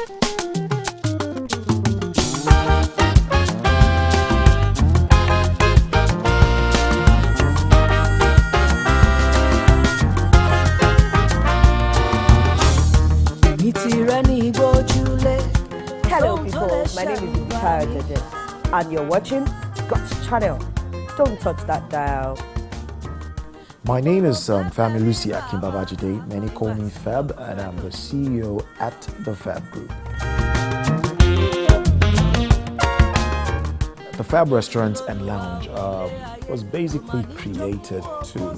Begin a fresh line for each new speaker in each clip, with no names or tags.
Hello people, my name is IBITAYO Jeje and you're watching God's channel. Don't touch that dial.
My name is Familusi Akin Babajide. Many call me Fab, and I'm the CEO at the Fab Group. The Fab Restaurant and Lounge was basically created to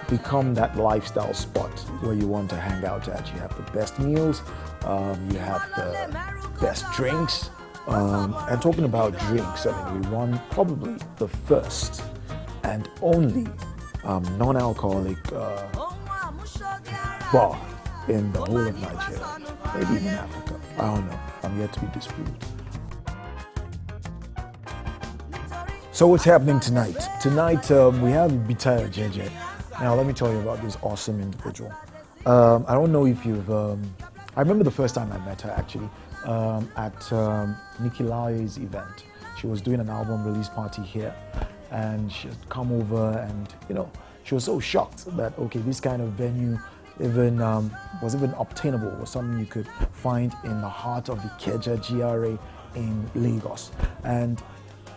become that lifestyle spot where you want to hang out at. You have the best meals, you have the best drinks. And talking about drinks, I mean, we run probably the first and only non-alcoholic bar in the whole of Nigeria, maybe even Africa. I don't know. I'm yet to be disproved. So what's happening tonight? Tonight we have IBITAYO JEJE. Now let me tell you about this awesome individual. I don't know if you've. I remember the first time I met her actually at Nikki Lai's event. She was doing an album release party here, and she had come over, and she was so shocked that okay, this kind of venue was even obtainable, was something you could find in the heart of Ikeja GRA in Lagos. And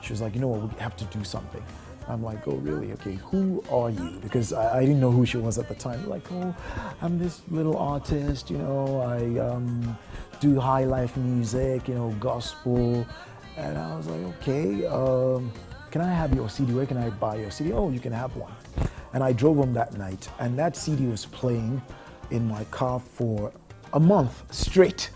she was like, you know what, we have to do something. I'm like, oh really? Okay, who are you? Because I didn't know who she was at the time. Like, oh, I'm this little artist, I do highlife music, gospel. And I was like, okay, can I have your CD? Where can I buy your CD? Oh, you can have one. And I drove home that night, and that CD was playing in my car for a month straight.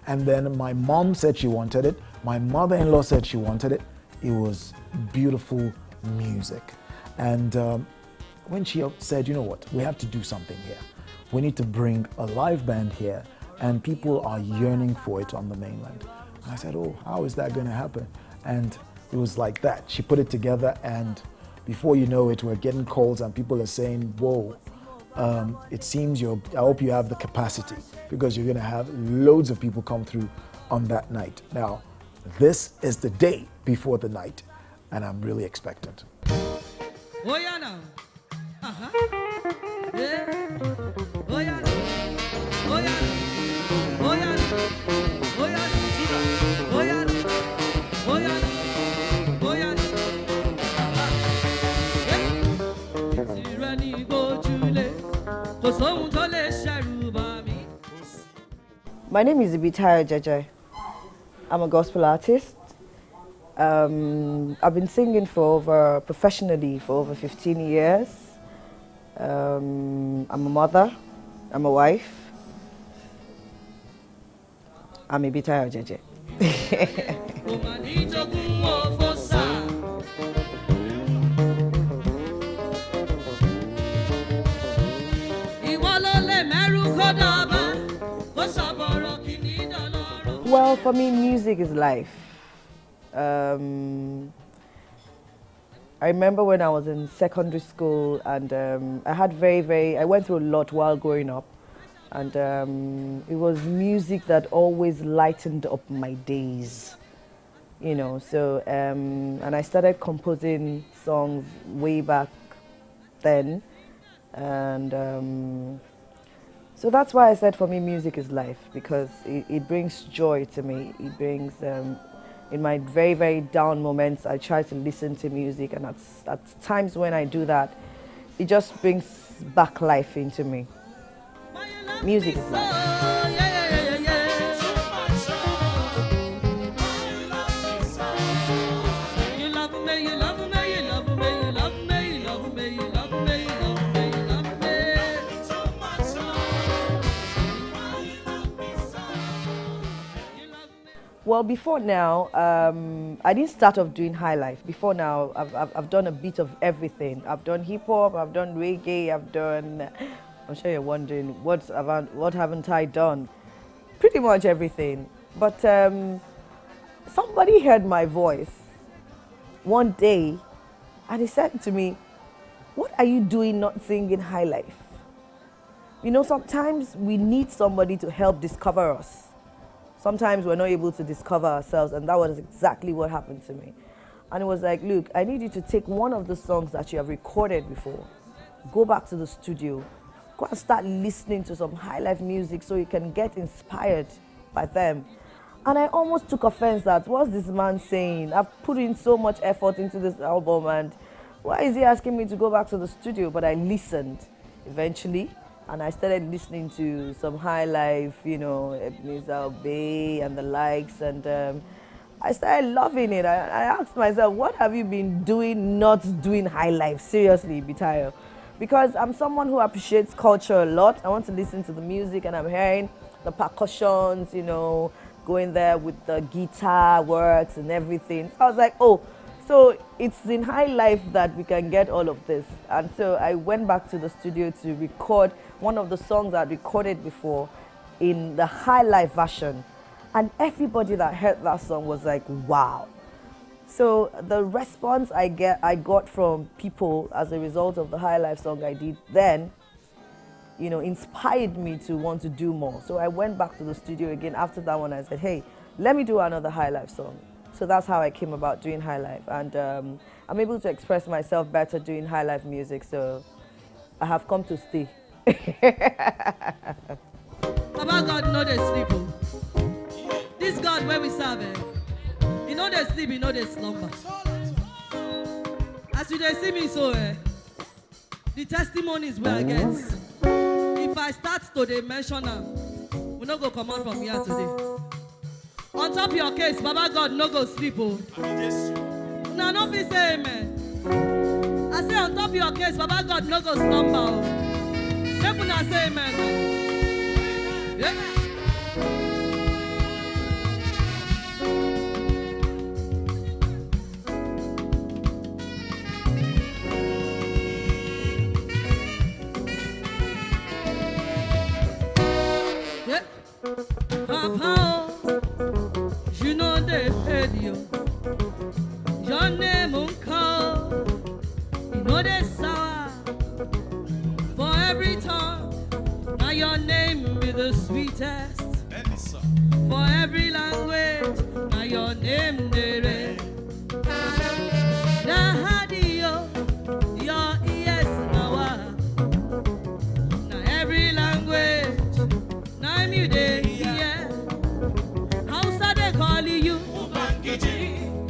And then my mom said she wanted it. My mother-in-law said she wanted it. It was beautiful music. And when she said, you know what, we have to do something here. We need to bring a live band here, and people are yearning for it on the mainland. And I said, oh, how is that going to happen? And it was like that. She put it together, and before you know it, we're getting calls and people are saying, whoa, it seems I hope you have the capacity, because you're going to have loads of people come through on that night. Now, this is the day before the night, and I'm really expectant.
Oh yeah now. Uh-huh. Yeah. Oh yeah now. Oh yeah now. Oh yeah now. Oh yeah now. Oh yeah now. Oh yeah now. Oh yeah now. Yeah. Tirani gojule. Kò sóhun tó lè ṣẹ̀rù bà mí.
My name is IBITAYO Jeje. I'm a gospel artist. I've been singing professionally for over 15 years. I'm a mother, I'm a wife. I'm IBITAYO Jeje. Well, for me, music is life. I remember when I was in secondary school, and I went through a lot while growing up, and it was music that always lightened up my days, so and I started composing songs way back then, and so that's why I said for me music is life, because it brings joy to me. It brings in my very, very down moments, I try to listen to music, and at times when I do that, it just brings back life into me. Music is life. Well, before now, I didn't start off doing highlife. Before now, I've done a bit of everything. I've done hip hop, I've done reggae, I'm sure you're wondering, what haven't I done? Pretty much everything. But somebody heard my voice one day, and he said to me, what are you doing not singing highlife? Sometimes we need somebody to help discover us. sometimes we're not able to discover ourselves, and that was exactly what happened to me. And it was like, look, I need you to take one of the songs that you have recorded before, go back to the studio, go and start listening to some high life music so you can get inspired by them. And I almost took offense that, what's this man saying? I've put in so much effort into this album, and why is he asking me to go back to the studio? But I listened eventually, and I started listening to some high life, Ebenezer Bay and the likes, and I started loving it. I asked myself, what have you been doing not doing high life? Seriously, IBITAYO. Because I'm someone who appreciates culture a lot. I want to listen to the music, and I'm hearing the percussions, going there with the guitar works and everything. So I was like, oh, so it's in high life that we can get all of this. And so I went back to the studio to record one of the songs I'd recorded before in the high life version. And everybody that heard that song was like, wow. So the response I got from people as a result of the high life song I did then, inspired me to want to do more. So I went back to the studio again after that one. I said, hey, let me do another high life song. So that's how I came about doing high life. And I'm able to express myself better doing high life music. So I have come to stay.
About God, they sleep. This God where we serve, they sleep, they slumber. As you they see me so, the testimonies where I get. If I start to they mention them, we no go come out from here today. On top of your case, Baba God no go sleep. Now no fit say amen. I say on top of your case, Baba God no go slumber. Make una say amen. Yeah. Papa, you know they paid you. Your name won't call. You know they sour for every tongue. Now your name will be the sweetest. For every language, now your name they read. Now your ears now. Now every language, now you they.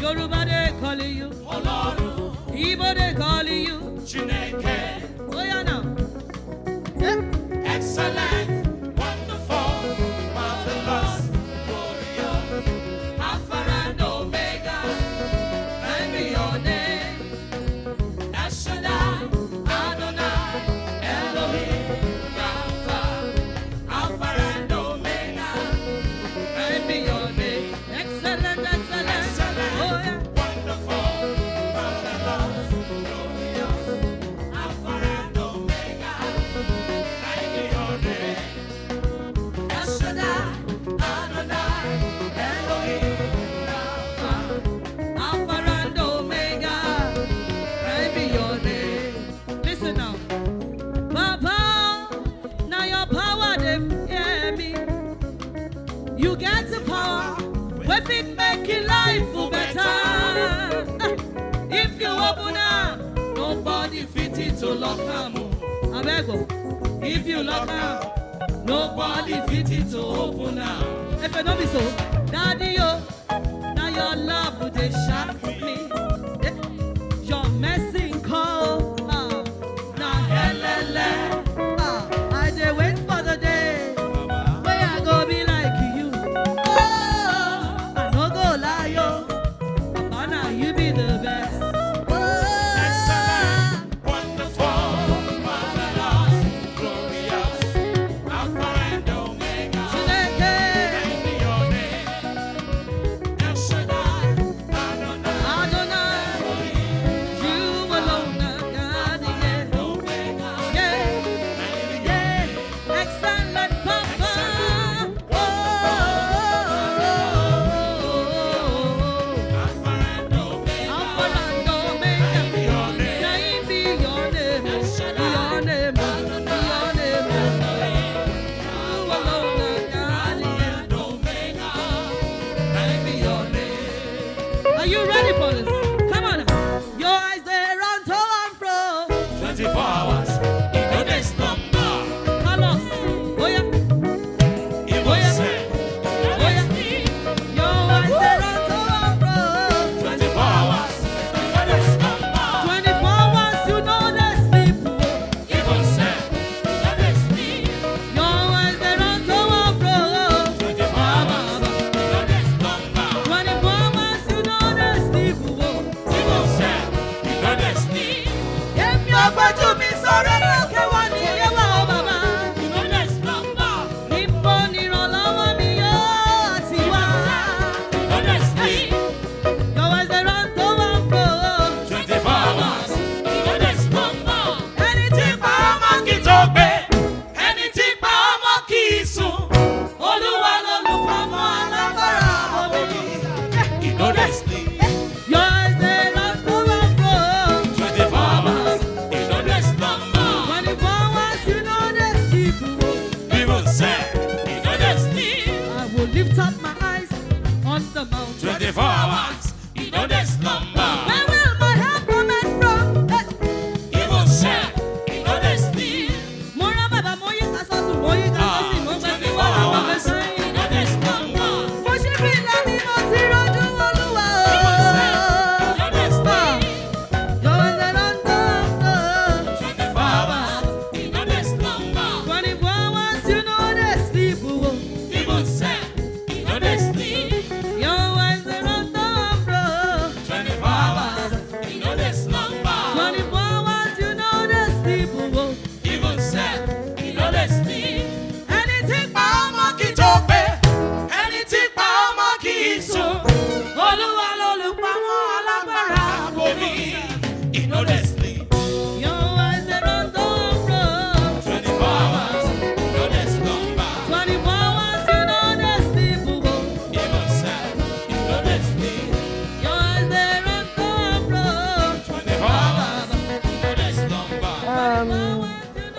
Yoruba they calling you, Igbo they calling you, Chineke. Oh yeah now. Yeah.
Excellent, wonderful, marvelous, glorious, Alpha and Omega, and be your name. El Shaddai, Adonai, Elohim, Rapha, Alpha and Omega, and be your name.
Excellent, excellent. You get the power, with it making life better. If you open up, nobody fit it to lock them. I beg you. If you lock up, nobody fit it to open up. If it don't be so, Daddy, now your love would they shock me. Your messing call, now helele. I dey wait for the day where I go be like you. Oh, I no go lie, yo. Papa, now you be the best.
Excellent, wonderful, marvelous, glorious, Alpha and Omega.
Chineke.
And be your name. El Shaddai, Adonai.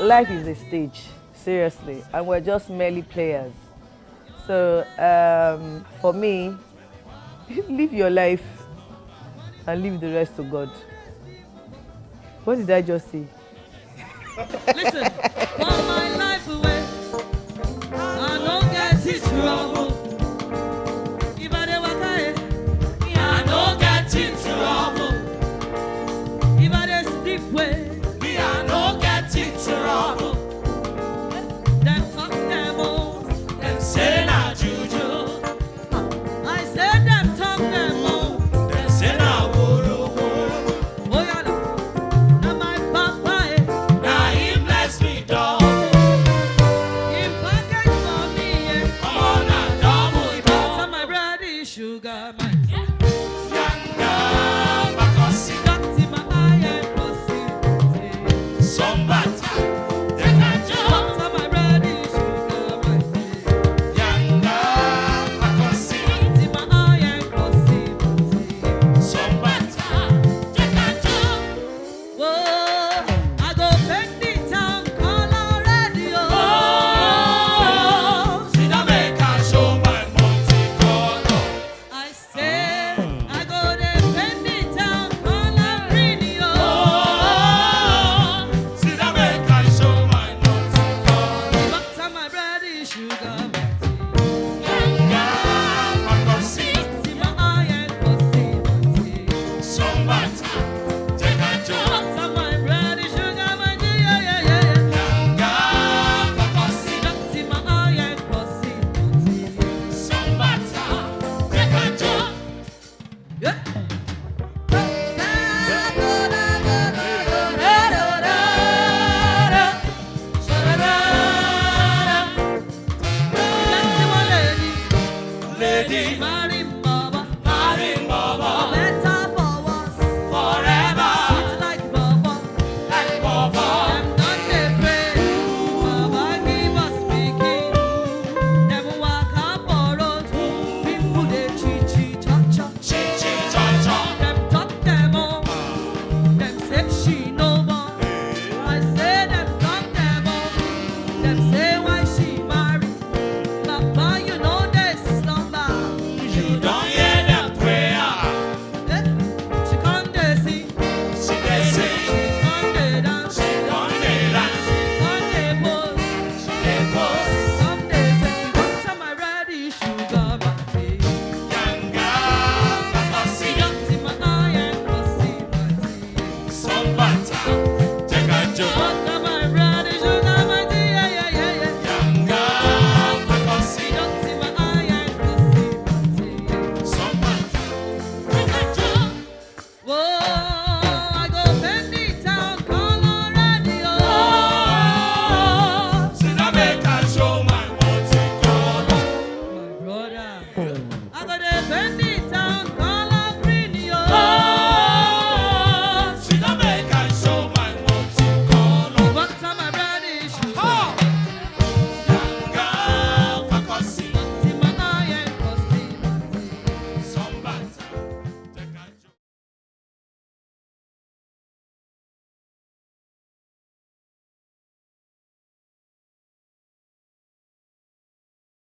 life is a stage, seriously, and we're just merely players. So for me, live your life and leave the rest to God. What did I just say?
Listen, for my life away, I don't get it trouble. If I dey waka, I don't get it trouble. If I dey sleep way,
Me, I no get in trouble.
them talk them all.
Them say na juju.
I say them talk them all.
Them say na woro woro.
Oh yeah, now my papa,
Now he bless me double.
he package for me,
Come on and double
so
double.
my bread is sugar, my
Yanga, Bakosi,
got in my eye and pussy.
Sombata, Dekajo.
So my bread is sugar, my
Yanga, Bakosi,
in my eye and pussy.
Sombata, Dekajo.
Whoa, I go bend the town, call on radio.
Oh, see that make I show my multi color.
I say I go there, bend the town, call on radio.
Oh, see that make I show my multi color.
Back to my bread is sugar,
Yanga, Bakosi,
in my eye and pussy.
Sombata, Dekajo.
Back to my bread is sugar, my dear, yeah, yeah, yeah.
Yanga, Bakosi,
Back in my eye and pussy.
Sombata, Dekajo.
Yeah.
Lady,
Marry Baba,
Marine Baba,
better for us.
forever,
It's like Baba,
like Baba.
them not dey pray. Baba give us pikin, them waka for road. People dey cheat, cha cha.
Chi chi cha cha.
Them talk them all, them say she no more. I say them talk them all, them say